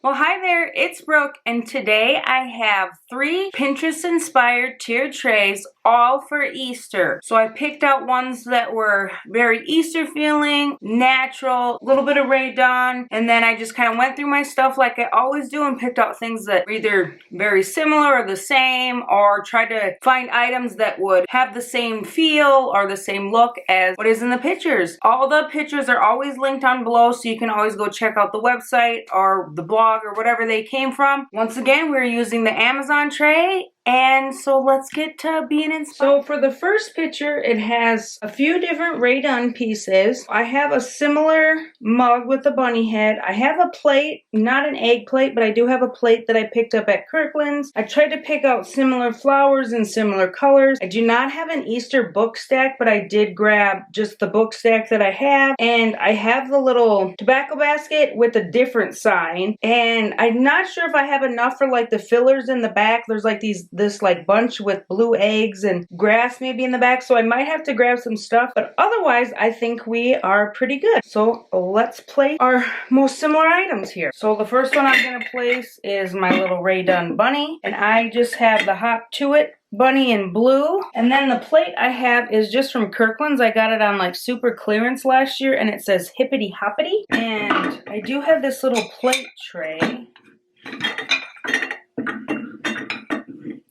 Well, hi there, it's Brooke, and today I have 3 Pinterest-inspired tiered trays, all for Easter. So I picked out ones that were very Easter feeling, natural, a little bit of Rae Dunn, and then I just kind of went through my stuff like I always do and picked out things that were either very similar or the same, or tried to find items that would have the same feel or the same look as what is in the pictures. All the pictures are always linked on below, so you can always go check out the website or the blog or whatever they came from. Once again, we're using the Amazon tray, and so let's get to being inspired. So for the first picture, it has a few different Rae Dunn pieces. I have a similar mug with a bunny head. I have a plate, not an egg plate, but I do have a plate that I picked up at Kirkland's. I tried to pick out similar flowers and similar colors. I do not have an Easter book stack, but I did grab just the book stack that I have, and I have the little tobacco basket with a different sign, and I'm not sure if I have enough for like the fillers in the back. There's like this like bunch with blue eggs and grass maybe in the back, so I might have to grab some stuff, but otherwise I think we are pretty good. So let's place our most similar items here. So the first one I'm going to place is my little Rae Dunn bunny, and I just have the Hop to It bunny in blue. And then the plate I have is just from Kirkland's. I got it on like super clearance last year, and it says hippity hoppity. And I do have this little plate tray,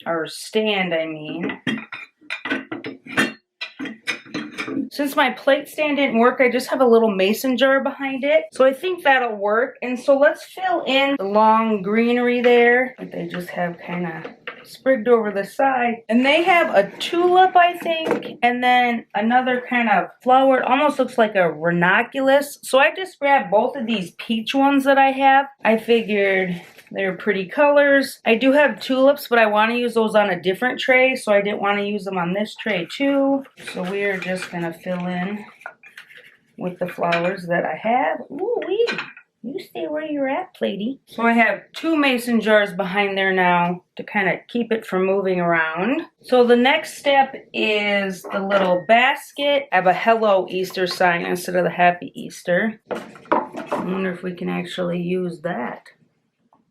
or stand I mean. Since my plate stand didn't work, I just have a little mason jar behind it. So I think that'll work. And so let's fill in the long greenery there that they just have kind of sprigged over the side. And they have a tulip, I think, and then another kind of flower. It almost looks like a ranunculus. So I just grabbed both of these peach ones that I have. I figured they're pretty colors. I do have tulips, but I want to use those on a different tray, so I didn't want to use them on this tray too. So we're just going to fill in with the flowers that I have. Ooh wee! You stay where you're at, platey. So I have 2 mason jars behind there now to kind of keep it from moving around. So the next step is the little basket. I have a Hello Easter sign instead of the Happy Easter. I wonder if we can actually use that.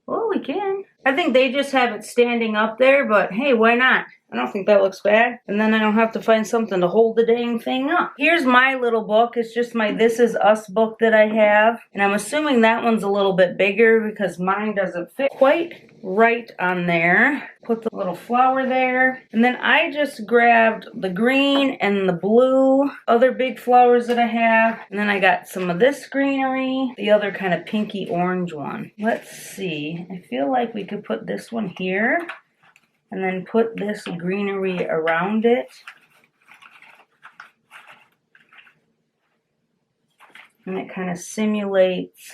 Oh, we can. I think they just have it standing up there, but hey, why not? I don't think that looks bad. And then I don't have to find something to hold the dang thing up. Here's my little book. It's just my This Is Us book that I have. And I'm assuming that one's a little bit bigger because mine doesn't fit quite right on there. Put the little flower there. And then I just grabbed the green and the blue other big flowers that I have. And then I got some of this greenery, the other kind of pinky orange one. Let's see. I feel like we could put this one here and then put this greenery around it. And it kind of simulates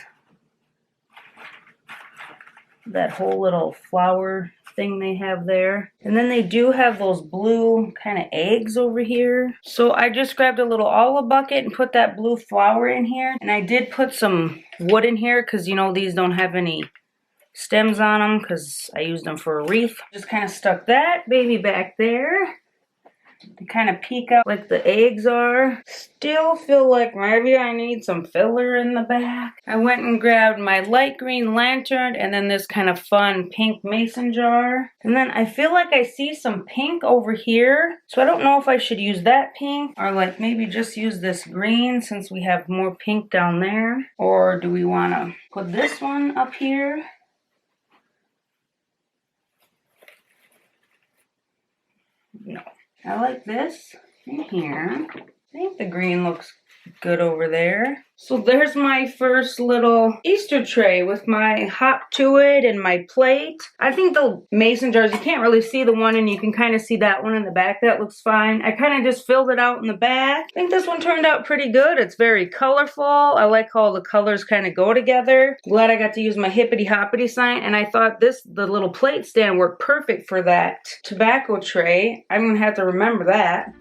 that whole little flower thing they have there. And then they do have those blue kind of eggs over here. So I just grabbed a little olive bucket and put that blue flower in here. And I did put some wood in here because, you know, these don't have any stems on them because I used them for a wreath. Just kind of stuck that baby back there to kind of peek out like the eggs are. Still feel like maybe I need some filler in the back. I went and grabbed my light green lantern and then this kind of fun pink mason jar. And then I feel like I see some pink over here. So I don't know if I should use that pink or like maybe just use this green since we have more pink down there. Or do we want to put this one up here? No. I like this in here. I think the green looks good over there. So there's my first little Easter tray with my Hop to It and my plate. I think the mason jars, you can't really see the one and you can kind of see that one in the back. That looks fine. I kind of just filled it out in the back. I think this one turned out pretty good. It's very colorful. I like how the colors kind of go together. Glad I got to use my hippity hoppity sign, and I thought the little plate stand worked perfect for that tobacco tray. I'm gonna have to remember that.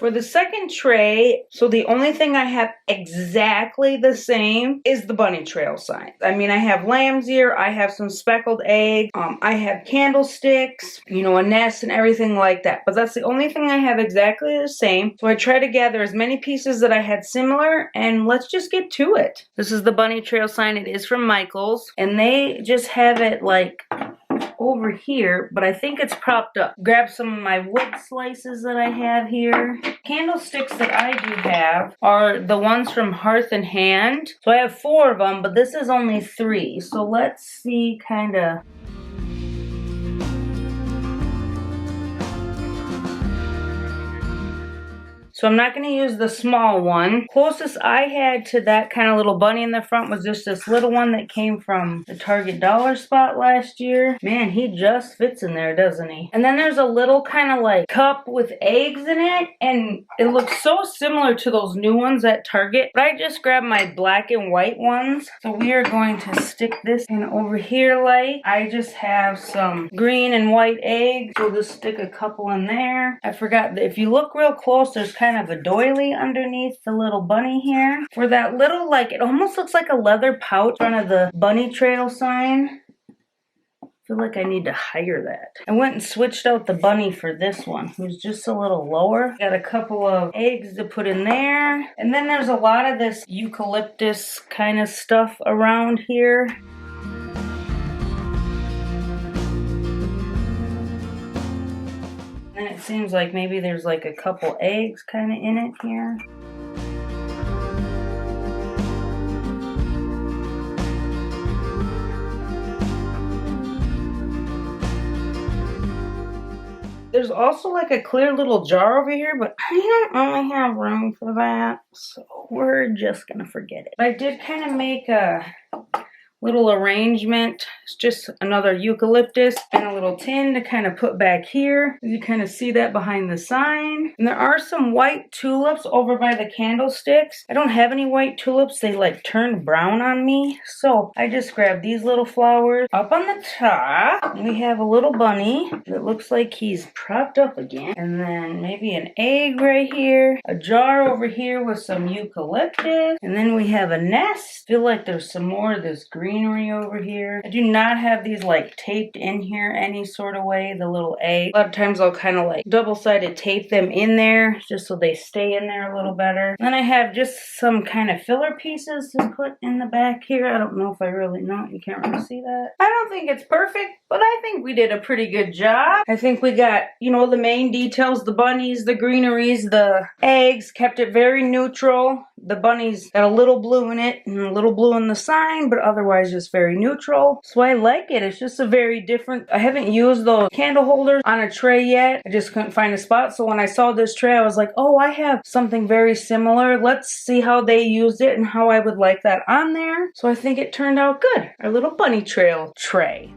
For the second tray, so the only thing I have exactly the same is the bunny trail sign. I mean, I have lamb's ear, I have some speckled egg, I have candlesticks, you know, a nest and everything like that. But that's the only thing I have exactly the same. So I try to gather as many pieces that I had similar, and let's just get to it. This is the bunny trail sign. It is from Michael's, and they just have it like over here, but I think it's propped up. Grab some of my wood slices that I have here. Candlesticks that I do have are the ones from Hearth and Hand. So I have 4 of them, but this is only 3. So let's see kind of. So I'm not going to use the small one. Closest I had to that kind of little bunny in the front was just this little one that came from the Target dollar spot last year. Man, he just fits in there, doesn't he? And then there's a little kind of like cup with eggs in it, and it looks so similar to those new ones at Target. But I just grabbed my black and white ones. So we are going to stick this in over here like. I just have some green and white eggs. We'll just stick a couple in there. I forgot that if you look real close, there's kind of a doily underneath the little bunny here. For that little, like, it almost looks like a leather pouch in front of the bunny trail sign. I feel like I need to hire that. I went and switched out the bunny for this one, who's just a little lower. Got a couple of eggs to put in there. And then there's a lot of this eucalyptus kind of stuff around here. And it seems like maybe there's like a couple eggs kind of in it here. There's also like a clear little jar over here, but I don't really have room for that, so we're just gonna forget it. But I did kind of make a little arrangement. It's just another eucalyptus and a little tin to kind of put back here. You kind of see that behind the sign. And there are some white tulips over by the candlesticks. I don't have any white tulips. They like turned brown on me. So I just grabbed these little flowers. Up on the top, we have a little bunny that looks like he's propped up again. And then maybe an egg right here. A jar over here with some eucalyptus. And then we have a nest. I feel like there's some more of this greenery over here. I do not have these like taped in here any sort of way, the little egg. A lot of times I'll kind of like double-sided tape them in there just so they stay in there a little better. Then I have just some kind of filler pieces to put in the back here. I don't know if I really know. You can't really see that. I don't think it's perfect, but I think we did a pretty good job. I think we got, you know, the main details, the bunnies, the greeneries, the eggs, kept it very neutral. The bunny's got a little blue in it and a little blue in the sign, but otherwise just very neutral. So I like it. It's just a very different. I haven't used those candle holders on a tray yet. I just couldn't find a spot. So when I saw this tray, I was like, oh, I have something very similar. Let's see how they used it and how I would like that on there. So I think it turned out good. Our little bunny trail tray.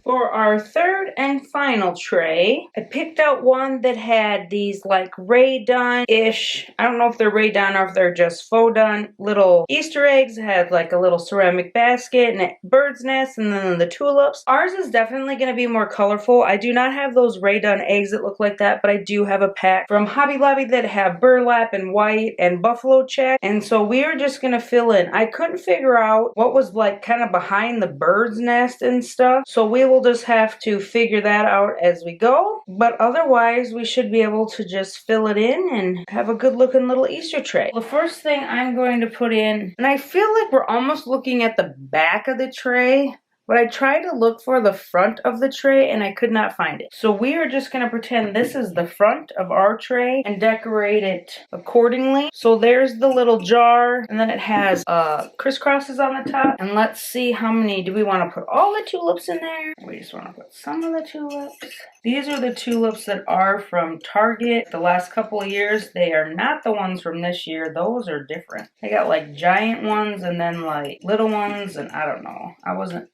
For our third and final tray, I picked out one that had these like Rae Dunn-ish, I don't know if they're Rae Dunn or if they're just faux done, little Easter eggs. It had like a little ceramic basket and a bird's nest and then the tulips. Ours is definitely going to be more colorful. I do not have those Rae Dunn eggs that look like that, but I do have a pack from Hobby Lobby that have burlap and white and buffalo check. And so we are just going to fill in. I couldn't figure out what was like kind of behind the bird's nest and stuff. So we will just have to figure that out as we go, but otherwise we should be able to just fill it in and have a good looking little Easter tray. The first thing I'm going to put in, and I feel like we're almost looking at the back of the tray, but I tried to look for the front of the tray and I could not find it. So we are just going to pretend this is the front of our tray and decorate it accordingly. So there's the little jar, and then it has crisscrosses on the top. And let's see how many. Do we want to put all the tulips in there? We just want to put some of the tulips. These are the tulips that are from Target the last couple of years. They are not the ones from this year. Those are different. They got like giant ones and then like little ones, and I don't know. I wasn't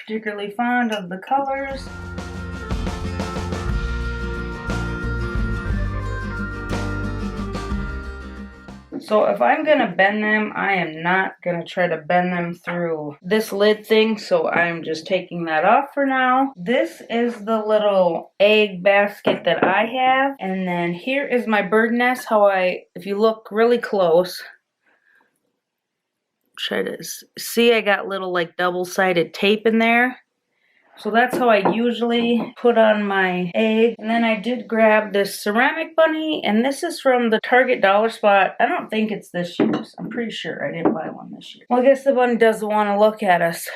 particularly fond of the colors. So if I'm gonna bend them, I am not gonna try to bend them through this lid thing, so I'm just taking that off for now. This is the little egg basket that I have, and then here is my bird nest. If you look really close, try to see, I got little like double-sided tape in there. So that's how I usually put on my egg. And then I did grab this ceramic bunny, and this is from the Target Dollar Spot. I don't think it's this year's. I'm pretty sure I didn't buy one this year. Well, I guess the bunny doesn't want to look at us.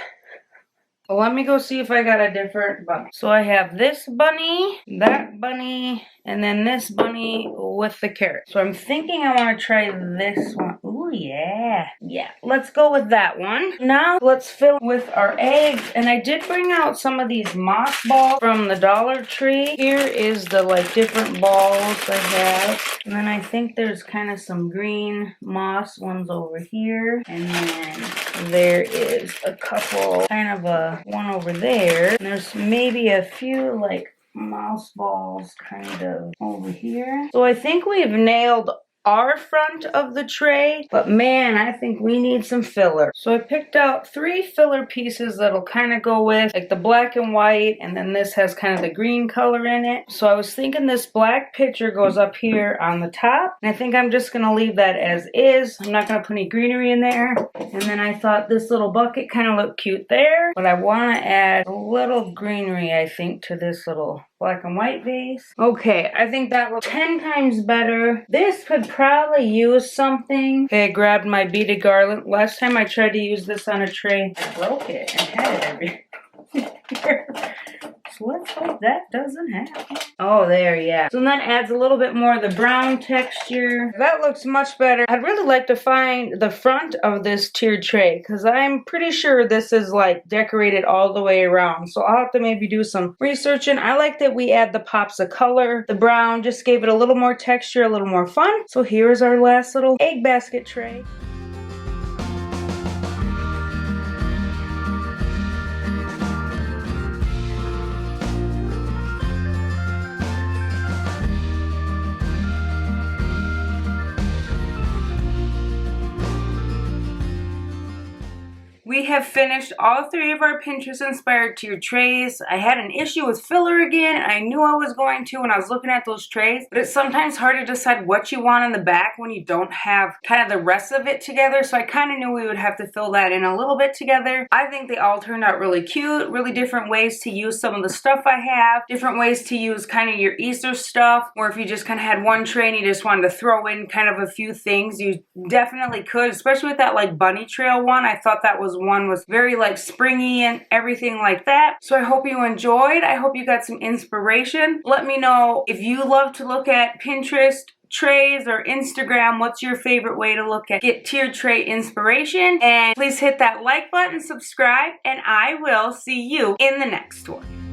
Well, let me go see if I got a different bunny. So I have this bunny, that bunny, and then this bunny with the carrot. So I'm thinking I want to try this one. Ooh, yeah. Yeah, let's go with that one. Now let's fill with our eggs. And I did bring out some of these moss balls from the Dollar Tree. Here is the like different balls I have. And then I think there's kind of some green moss ones over here. And then there is a couple, kind of a one over there. And there's maybe a few like mouse balls kind of over here. So I think we've nailed our front of the tray, but man, I think we need some filler. So I picked out 3 filler pieces that'll kind of go with like the black and white, and then this has kind of the green color in it. So I was thinking this black picture goes up here on the top, and I think I'm just gonna leave that as is. I'm not gonna put any greenery in there. And then I thought this little bucket kind of looked cute there, but I want to add a little greenery, I think, to this little black and white vase. Okay, I think that looks 10 times better. This could probably use something. Okay, I grabbed my beaded garland. Last time I tried to use this on a tray, I broke it and had it everywhere. So let's hope that doesn't happen. Oh, there, yeah. So that adds a little bit more of the brown texture. That looks much better. I'd really like to find the front of this tiered tray, because I'm pretty sure this is like decorated all the way around. So I'll have to maybe do some researching. I like that we add the pops of color. The brown just gave it a little more texture, a little more fun. So here's our last little egg basket tray. We have finished all 3 of our Pinterest-inspired tiered trays. I had an issue with filler again. I knew I was going to when I was looking at those trays, but it's sometimes hard to decide what you want in the back when you don't have kind of the rest of it together, so I kind of knew we would have to fill that in a little bit together. I think they all turned out really cute, really different ways to use some of the stuff I have, different ways to use kind of your Easter stuff, or if you just kind of had one tray and you just wanted to throw in kind of a few things, you definitely could, especially with that like bunny trail one. I thought that one was very like springy and everything like that. So I hope you enjoyed. I hope you got some inspiration. Let me know if you love to look at Pinterest trays or Instagram, what's your favorite way to get tiered tray inspiration. And please hit that like button, subscribe, and I will see you in the next one.